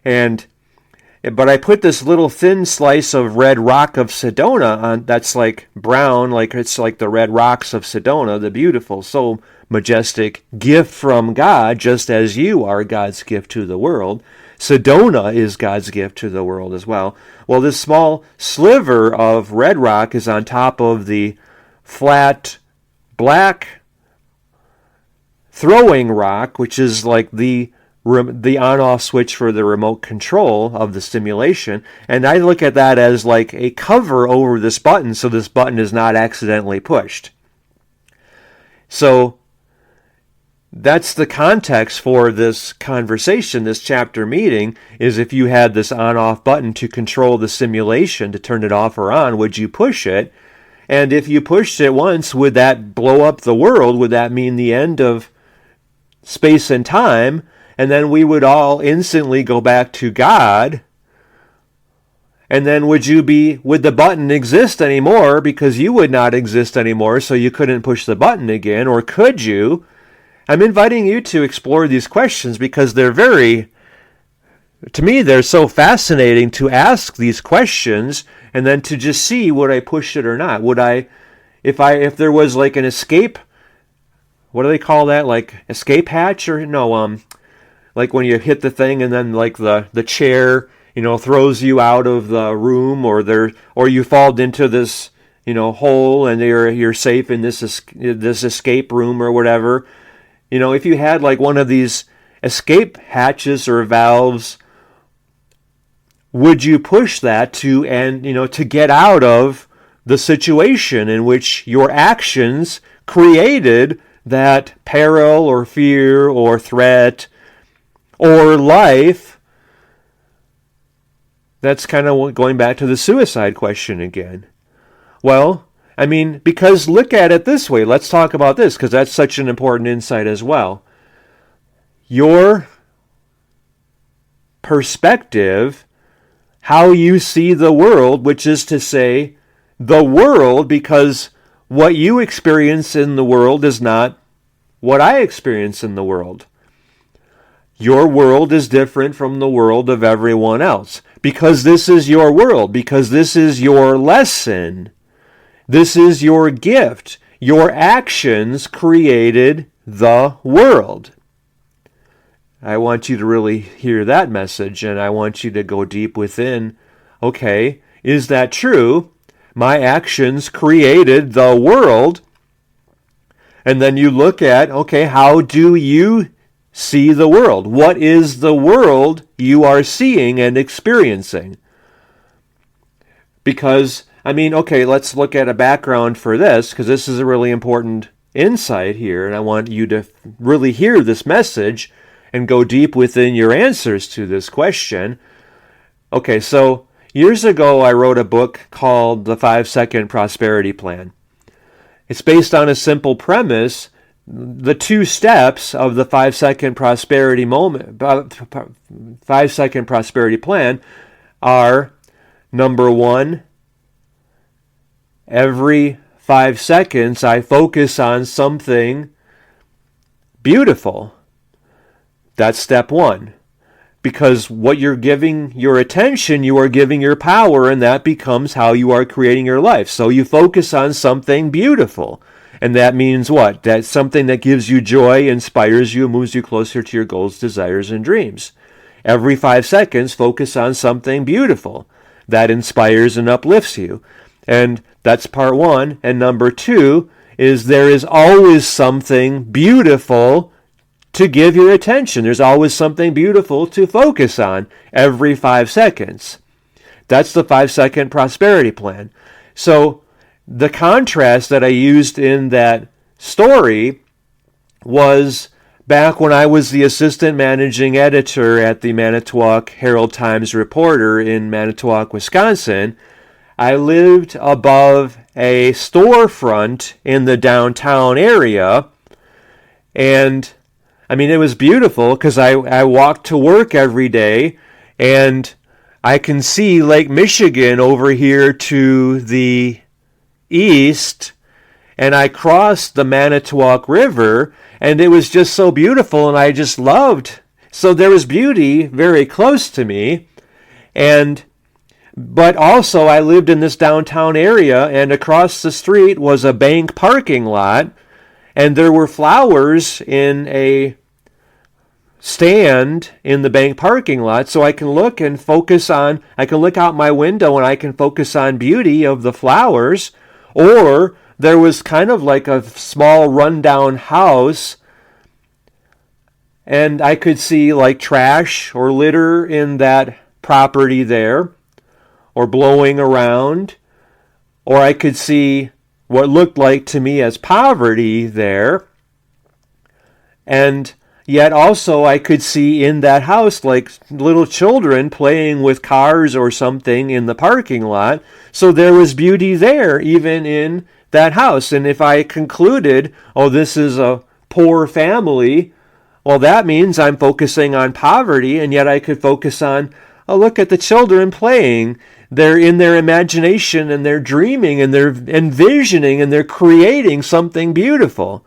But I put this little thin slice of red rock of Sedona on, that's like brown, like it's like the red rocks of Sedona, the beautiful, so majestic gift from God, just as you are God's gift to the world. Sedona is God's gift to the world as well. Well, this small sliver of red rock is on top of the flat black throwing rock, which is like the on-off switch for the remote control of the simulation. And I look at that as like a cover over this button so this button is not accidentally pushed. So that's the context for this conversation, this chapter meeting, is if you had this on-off button to control the simulation, to turn it off or on, would you push it? And if you pushed it once, would that blow up the world? Would that mean the end of space and time? And then we would all instantly go back to God. And then would the button exist anymore because you would not exist anymore, so you couldn't push the button again? Or could you? I'm inviting you to explore these questions because they're to me, they're so fascinating to ask these questions and then to just see, would I push it or not? Would I, if there was like an escape, what do they call that? Like escape hatch or no, like when you hit the thing and then like the chair, throws you out of the room, or you fall into this, hole and you're safe in this escape room or whatever. If you had like one of these escape hatches or valves, would you push that to get out of the situation in which your actions created that peril or fear or threat or life? That's kind of going back to the suicide question again. Well, because look at it this way. Let's talk about this because that's such an important insight as well. Your perspective, how you see the world, which is to say the world, because what you experience in the world is not what I experience in the world. Your world is different from the world of everyone else because this is your world, because this is your lesson. This is your gift. Your actions created the world. I want you to really hear that message, and I want you to go deep within. Okay, is that true? My actions created the world. And then you look at, okay, how do you see the world? What is the world you are seeing and experiencing? Because, okay, let's look at a background for this, because this is a really important insight here, and I want you to really hear this message and go deep within your answers to this question. Okay, so years ago I wrote a book called The 5-Second Prosperity Plan. It's based on a simple premise. The 2 steps of the 5-second prosperity 5-second prosperity plan are, number 1, every 5 seconds I focus on something beautiful. That's step 1. Because what you're giving your attention, you are giving your power, and that becomes how you are creating your life. So you focus on something beautiful. And that means what? That's something that gives you joy, inspires you, and moves you closer to your goals, desires, and dreams. Every 5 seconds, focus on something beautiful that inspires and uplifts you. And that's part 1. And number 2 is there is always something beautiful to give your attention. There's always something beautiful to focus on every 5 seconds. That's the 5-second prosperity plan. So the contrast that I used in that story was back when I was the assistant managing editor at the Manitowoc Herald-Times Reporter in Manitowoc, Wisconsin. I lived above a storefront in the downtown area, and I mean, it was beautiful because I walked to work every day, and I can see Lake Michigan over here to the east, and I crossed the Manitowoc River, and it was just so beautiful, and I just loved. So there was beauty very close to me, but also I lived in this downtown area, and across the street was a bank parking lot, and there were flowers in a stand in the bank parking lot, so I can look out my window and I can focus on beauty of the flowers. Or there was kind of like a small rundown house, and I could see like trash or litter in that property there, or blowing around, or I could see what looked like to me as poverty there. And yet also I could see in that house like little children playing with cars or something in the parking lot. So there was beauty there even in that house. And if I concluded, oh, this is a poor family, well, that means I'm focusing on poverty, and yet I could focus on, oh, look at the children playing. They're in their imagination, and they're dreaming, and they're envisioning, and they're creating something beautiful.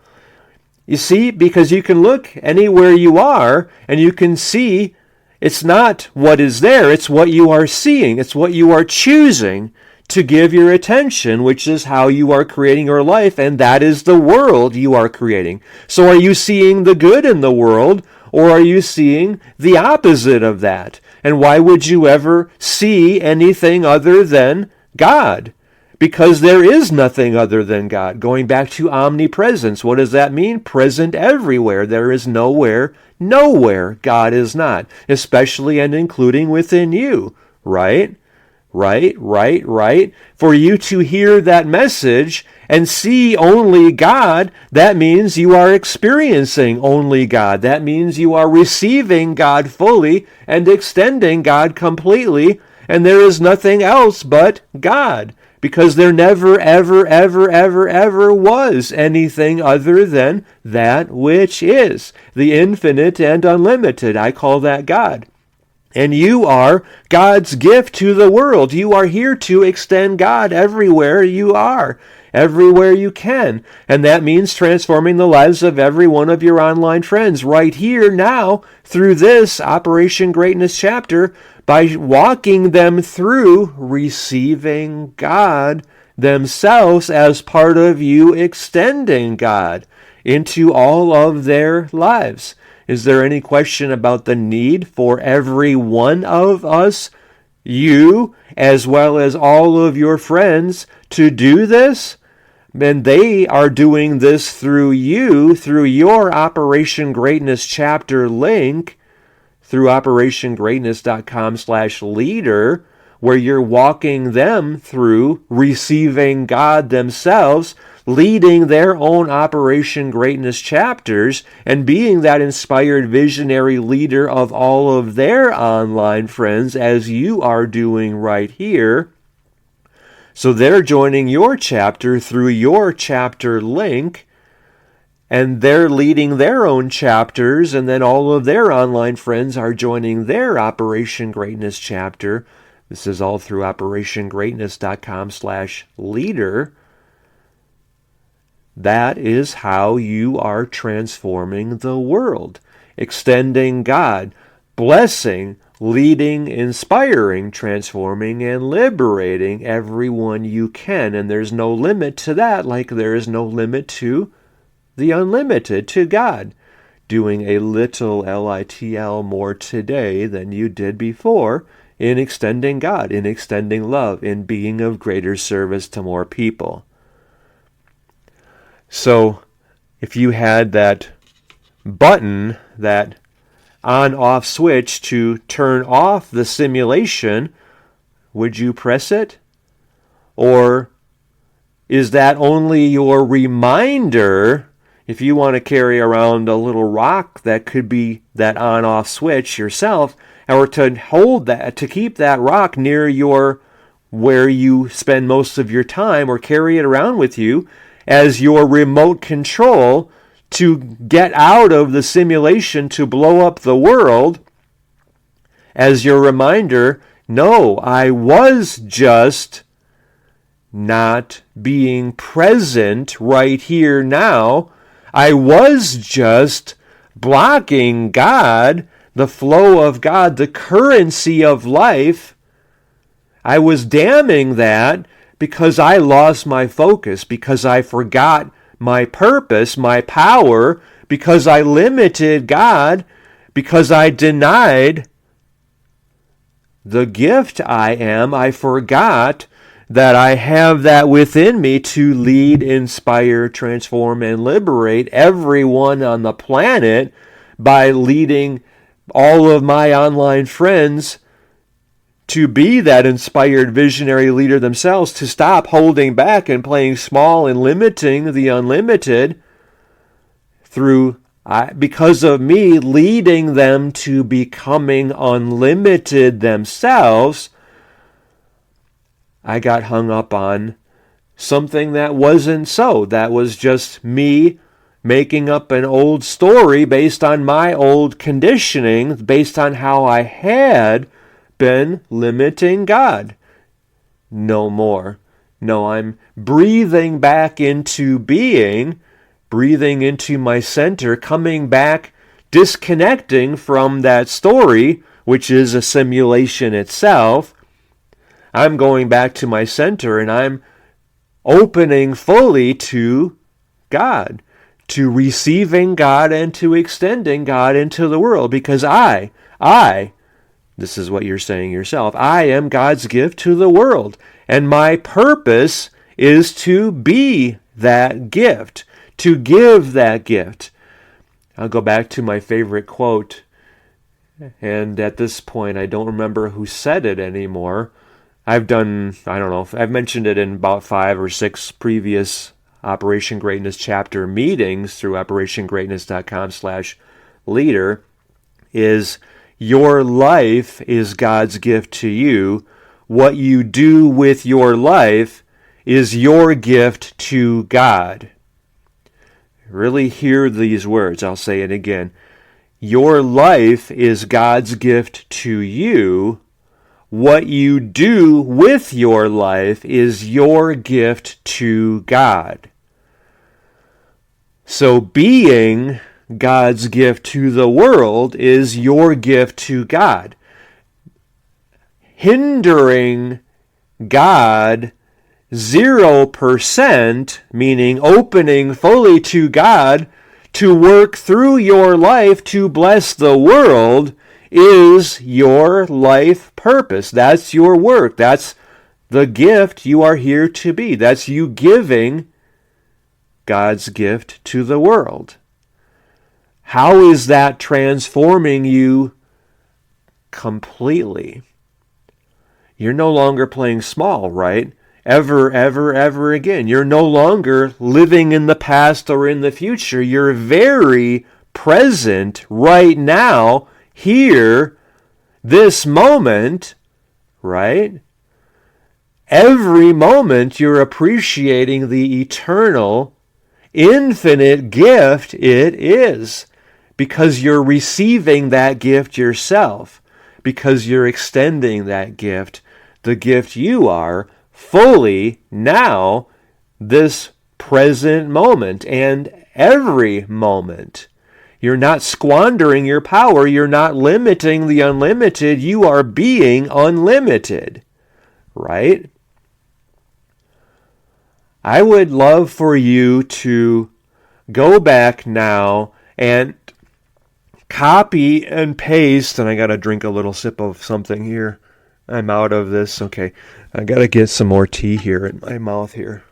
You see, because you can look anywhere you are, and you can see it's not what is there, it's what you are seeing. It's what you are choosing to give your attention, which is how you are creating your life, and that is the world you are creating. So are you seeing the good in the world, or are you seeing the opposite of that? And why would you ever see anything other than God? Because there is nothing other than God. Going back to omnipresence, what does that mean? Present everywhere. There is nowhere God is not, especially and including within you, right? Right. For you to hear that message and see only God, that means you are experiencing only God. That means you are receiving God fully and extending God completely, and there is nothing else but God. Because there never, ever was anything other than that which is, the infinite and unlimited. I call that God. And you are God's gift to the world. You are here to extend God everywhere you are, everywhere you can. And that means transforming the lives of every one of your online friends right here now through this Operation Greatness chapter, by walking them through receiving God themselves as part of you extending God into all of their lives. Is there any question about the need for every one of us, you, as well as all of your friends, to do this? And they are doing this through you, through your Operation Greatness chapter link, through operationgreatness.com/leader, where you're walking them through receiving God themselves, leading their own Operation Greatness chapters, and being that inspired visionary leader of all of their online friends, as you are doing right here. So they're joining your chapter through your chapter link, and they're leading their own chapters, and then all of their online friends are joining their Operation Greatness chapter. This is all through operationgreatness.com/leader. That is how you are transforming the world, extending God, blessing, leading, inspiring, transforming, and liberating everyone you can. And there's no limit to that, like there is no limit to the unlimited, to God. Doing a little LITL more today than you did before in extending God, in extending love, in being of greater service to more people. So, if you had that button, that on-off switch to turn off the simulation, would you press it? Or is that only your reminder? If you want to carry around a little rock that could be that on-off switch yourself, or to hold that, to keep that rock near your where you spend most of your time, or carry it around with you as your remote control to get out of the simulation to blow up the world, as your reminder, no, I was just not being present right here now. I was just blocking God, the flow of God, the currency of life. I was damning that because I lost my focus, because I forgot my purpose, my power, because I limited God, because I denied the gift I am. I forgot that I have that within me to lead, inspire, transform, and liberate everyone on the planet by leading all of my online friends to be that inspired visionary leader themselves, to stop holding back and playing small and limiting the unlimited because of me leading them to becoming unlimited themselves. I got hung up on something that wasn't so. That was just me making up an old story based on my old conditioning, based on how I had been limiting God. No more. No, I'm breathing back into being, breathing into my center, coming back, disconnecting from that story, which is a simulation itself. I'm going back to my center, and I'm opening fully to God, to receiving God and to extending God into the world, because this is what you're saying yourself, I am God's gift to the world, and my purpose is to be that gift, to give that gift. I'll go back to my favorite quote, and at this point I don't remember who said it anymore. I've mentioned it in about 5 or 6 previous Operation Greatness chapter meetings through operationgreatness.com/leader, is your life is God's gift to you. What you do with your life is your gift to God. Really hear these words. I'll say it again. Your life is God's gift to you. What you do with your life is your gift to God. So being God's gift to the world is your gift to God. Hindering God 0%, meaning opening fully to God to work through your life to bless the world, is your life purpose. That's your work. That's the gift you are here to be. That's you giving God's gift to the world. How is that transforming you completely? You're no longer playing small, right? Ever again. You're no longer living in the past or in the future. You're very present right now, here, this moment, right? Every moment you're appreciating the eternal, infinite gift it is, because you're receiving that gift yourself, because you're extending that gift, the gift you are, fully now, this present moment, and every moment. You're not squandering your power. You're not limiting the unlimited. You are being unlimited, right? I would love for you to go back now and copy and paste, and I got to drink a little sip of something here. I'm out of this. Okay, I got to get some more tea here in my mouth here.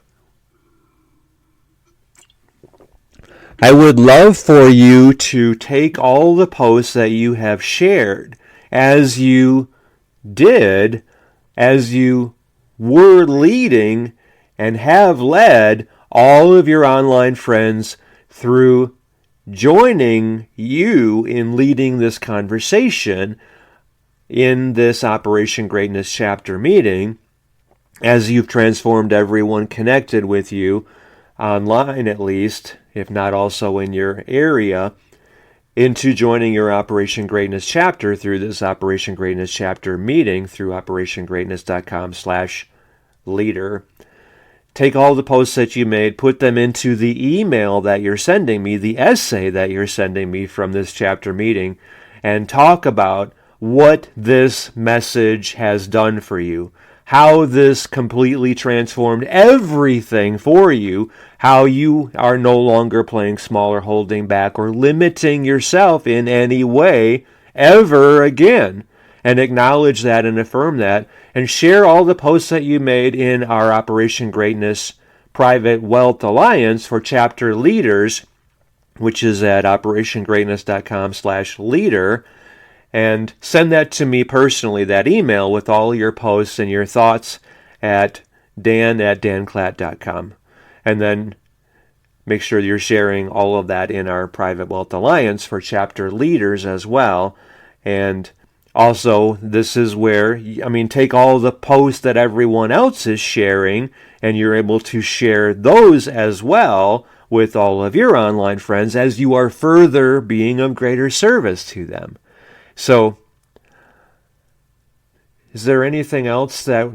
I would love for you to take all the posts that you have shared as you did, as you were leading and have led all of your online friends through joining you in leading this conversation in this Operation Greatness chapter meeting, as you've transformed everyone connected with you, online at least, if not also in your area, into joining your Operation Greatness chapter through this Operation Greatness chapter meeting through operationgreatness.com/leader. Take all the posts that you made, put them into the email that you're sending me, the essay that you're sending me from this chapter meeting, and talk about what this message has done for you, how this completely transformed everything for you, how you are no longer playing small or holding back or limiting yourself in any way ever again. And acknowledge that and affirm that, and share all the posts that you made in our Operation Greatness Private Wealth Alliance for chapter leaders, which is at operationgreatness.com/leader. And send that to me personally, that email with all your posts and your thoughts at dan@danclatt.com. And then make sure you're sharing all of that in our Private Wealth Alliance for chapter leaders as well. And also, this is where, take all the posts that everyone else is sharing, and you're able to share those as well with all of your online friends as you are further being of greater service to them. So, is there anything else that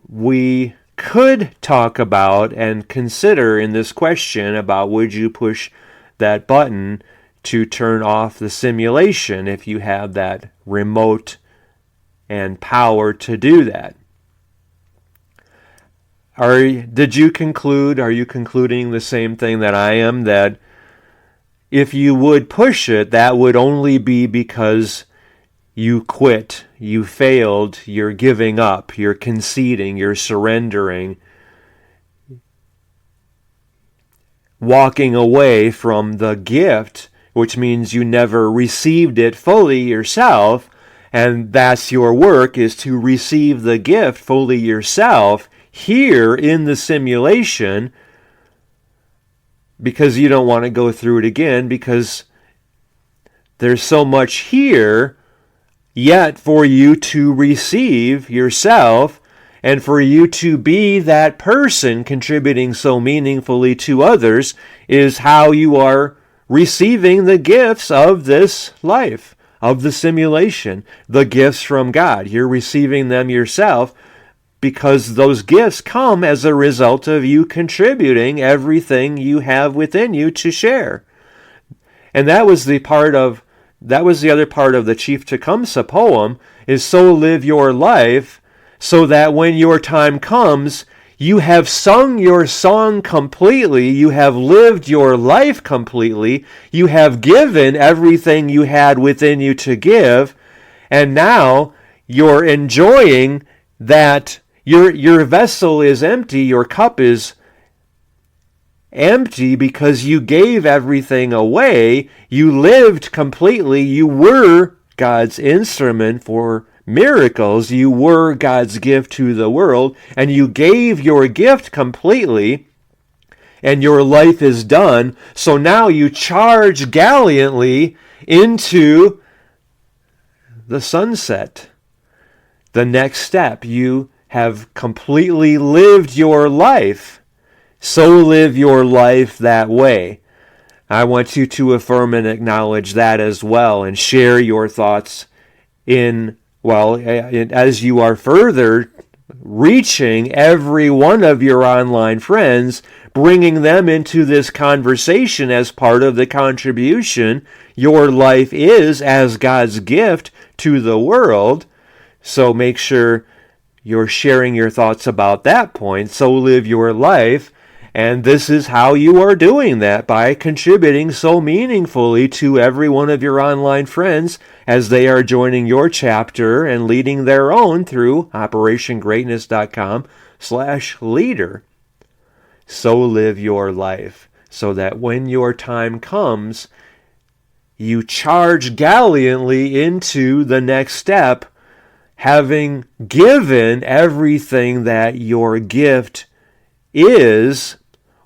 we could talk about and consider in this question about would you push that button to turn off the simulation if you have that remote and power to do that? Are you concluding the same thing that I am, that if you would push it, that would only be because you quit, you failed, you're giving up, you're conceding, you're surrendering, walking away from the gift, which means you never received it fully yourself, and that's your work, is to receive the gift fully yourself here in the simulation, because you don't want to go through it again, because there's so much here yet for you to receive yourself, and for you to be that person contributing so meaningfully to others, is how you are receiving the gifts of this life, of the simulation, the gifts from God. You're receiving them yourself because those gifts come as a result of you contributing everything you have within you to share. And that was the other part of the Chief Tecumseh poem, is so live your life so that when your time comes, you have sung your song completely, you have lived your life completely, you have given everything you had within you to give, and now you're enjoying that your vessel is empty, your cup is empty because you gave everything away, you lived completely, you were God's instrument for miracles, you were God's gift to the world, and you gave your gift completely, and your life is done. So now you charge gallantly into the sunset. The next step, you have completely lived your life. So live your life that way. I want you to affirm and acknowledge that as well, and share your thoughts as you are further reaching every one of your online friends, bringing them into this conversation as part of the contribution your life is as God's gift to the world. So make sure you're sharing your thoughts about that point. So live your life. And this is how you are doing that, by contributing so meaningfully to every one of your online friends as they are joining your chapter and leading their own through operationgreatness.com/leader. So live your life. so that when your time comes, you charge gallantly into the next step, having given everything that your gift is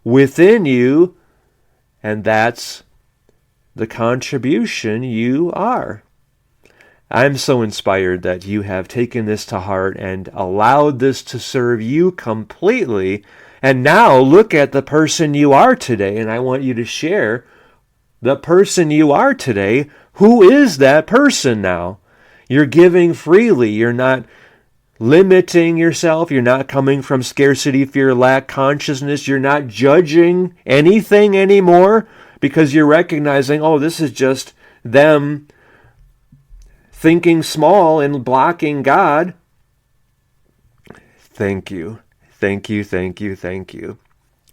within you, and that's the contribution you are. I'm so inspired that you have taken this to heart and allowed this to serve you completely. And now look at the person you are today, and I want you to share the person you are today. Who is that person now? You're giving freely. You're not limiting yourself. You're not coming from scarcity, fear, lack consciousness. You're not judging anything anymore because you're recognizing, oh, this is just them thinking small and blocking God. Thank you. Thank you, thank you, thank you.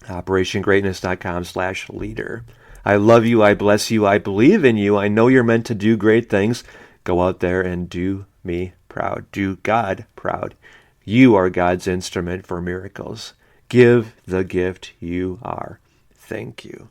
OperationGreatness.com/leader. I love you. I bless you. I believe in you. I know you're meant to do great things. Go out there and do me proud. Do God proud. You are God's instrument for miracles. Give the gift you are. Thank you.